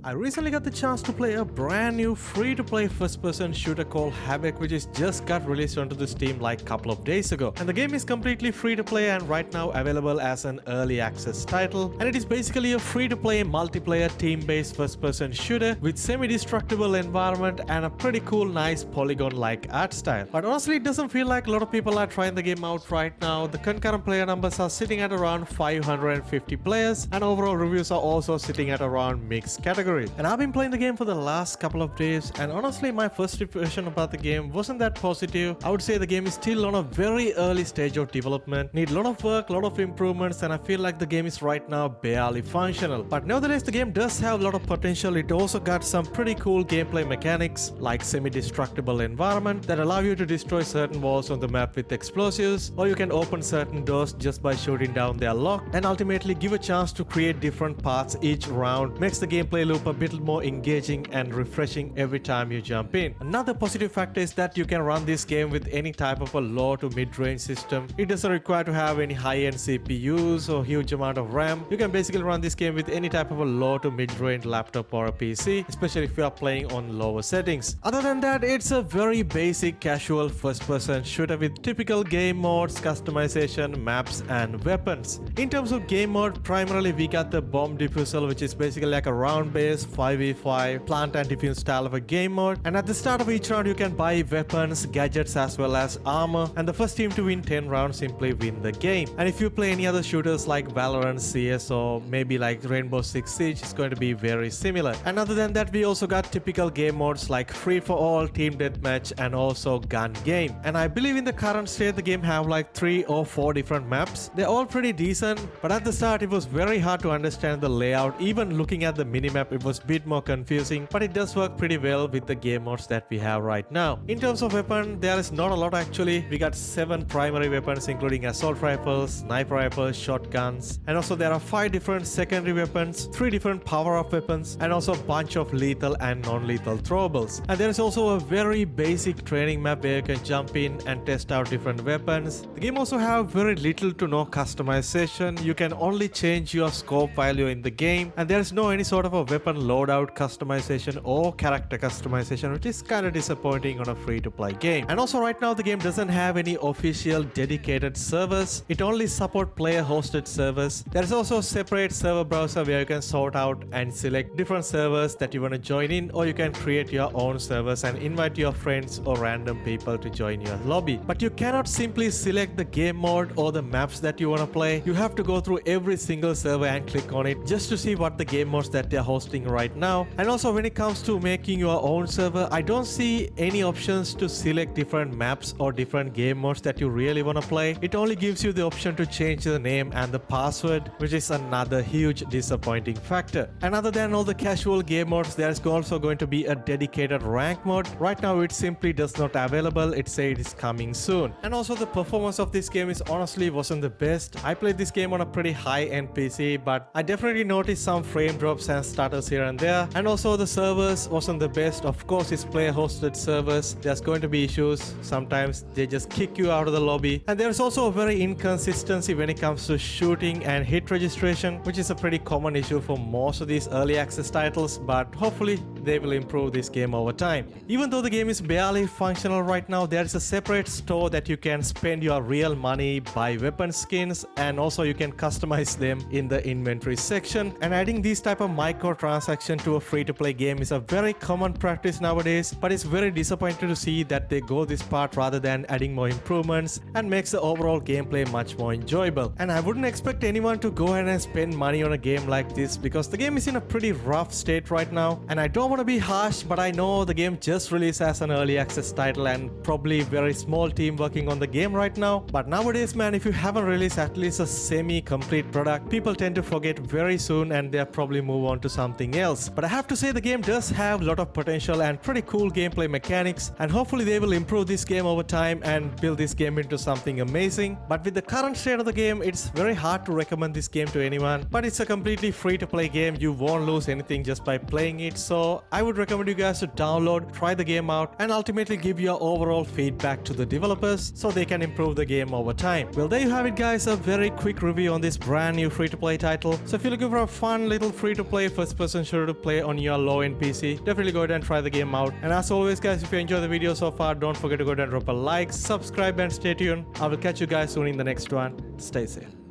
I recently got the chance to play a brand new free-to-play first-person shooter called Havoc, which is just got released onto the Steam like a couple of days ago. And the game is completely free-to-play and right now available as an early access title. And it is basically a free-to-play multiplayer team-based first-person shooter with semi-destructible environment and a pretty cool, nice polygon-like art style. But honestly, it doesn't feel like a lot of people are trying the game out right now. The concurrent player numbers are sitting at around 550 players and overall reviews are also sitting at around mixed category. And I've been playing the game for the last couple of days and honestly my first impression about the game wasn't that positive. I would say the game is still on a very early stage of development, need a lot of work, a lot of improvements, and I feel like the game is right now barely functional. But nevertheless, the game does have a lot of potential. It also got some pretty cool gameplay mechanics like semi-destructible environment that allow you to destroy certain walls on the map with explosives, or you can open certain doors just by shooting down their lock, and ultimately give a chance to create different paths each round. Makes the gameplay loop a bit more engaging and refreshing every time you jump in. Another positive factor is that you can run this game with any type of a low to mid-range system. It doesn't require to have any high-end CPUs or huge amount of RAM. You can basically run this game with any type of a low to mid-range laptop or a PC, especially if you are playing on lower settings. Other than that, it's a very basic casual first-person shooter with typical game modes, customization, maps and weapons. In terms of game mode, primarily we got the bomb defusal, which is basically like a round-based 5v5 plant and defuse style of a game mode, and at the start of each round you can buy weapons, gadgets as well as armor, and the first team to win 10 rounds simply win the game. And if you play any other shooters like Valorant, CS or maybe like Rainbow Six Siege, it's going to be very similar. And other than that, we also got typical game modes like free for all, team deathmatch and also gun game. And I believe in the current state the game have like 3 or 4 different maps. They're all pretty decent, but at the start it was very hard to understand the layout. Even looking at the minimap it was a bit more confusing, but it does work pretty well with the game modes that we have right now. In terms of weapon, there is not a lot actually. We got 7 primary weapons including assault rifles, sniper rifles, shotguns, and also there are 5 different secondary weapons, 3 different power-up weapons, and also a bunch of lethal and non-lethal throwables. And there is also a very basic training map where you can jump in and test out different weapons. The game also have very little to no customization. You can only change your scope while you're in the game, and there is no any sort of a weapon loadout customization or character customization, which is kind of disappointing on a free-to-play game. And also right now the game doesn't have any official dedicated servers. It only supports player-hosted servers. There is also a separate server browser where you can sort out and select different servers that you want to join in, or you can create your own servers and invite your friends or random people to join your lobby. But you cannot simply select the game mode or the maps that you want to play. You have to go through every single server and click on it just to see what the game modes that they are hosting right now. And also when it comes to making your own server, I don't see any options to select different maps or different game modes that you really want to play. It only gives you the option to change the name and the password, which is another huge disappointing factor. And other than all the casual game modes, there is also going to be a dedicated rank mode. Right now it simply does not available. It says it is coming soon. And also the performance of this game is honestly wasn't the best. I played this game on a pretty high-end PC, but I definitely noticed some frame drops and stutters here and there. And also the servers wasn't the best. Of course it's player hosted servers. There's going to be issues. Sometimes they just kick you out of the lobby. And there's also a very inconsistency when it comes to shooting and hit registration, which is a pretty common issue for most of these early access titles, but hopefully they will improve this game over time. Even though the game is barely functional right now, there is a separate store that you can spend your real money, buy weapon skins, and also you can customize them in the inventory section. And adding these type of microtransaction to a free-to-play game is a very common practice nowadays, but it's very disappointing to see that they go this part rather than adding more improvements and makes the overall gameplay much more enjoyable. And I wouldn't expect anyone to go ahead and spend money on a game like this because the game is in a pretty rough state right now. And I don't want to be harsh, but I know the game just released as an early access title and probably very small team working on the game right now. But nowadays, man, if you haven't released at least a semi-complete product, people tend to forget very soon and they'll probably move on to something else. But I have to say the game does have a lot of potential and pretty cool gameplay mechanics, and hopefully they will improve this game over time and build this game into something amazing. But with the current state of the game, it's very hard to recommend this game to anyone. But it's a completely free to play game. You won't lose anything just by playing it, so So I would recommend you guys to download, try the game out, and ultimately give your overall feedback to the developers so they can improve the game over time. Well, there you have it guys, a very quick review on this brand new free-to-play title. So if you're looking for a fun little free-to-play first-person shooter to play on your low-end PC, definitely go ahead and try the game out. And as always guys, if you enjoyed the video so far, don't forget to go ahead and drop a like, subscribe, and stay tuned. I will catch you guys soon in the next one. Stay safe.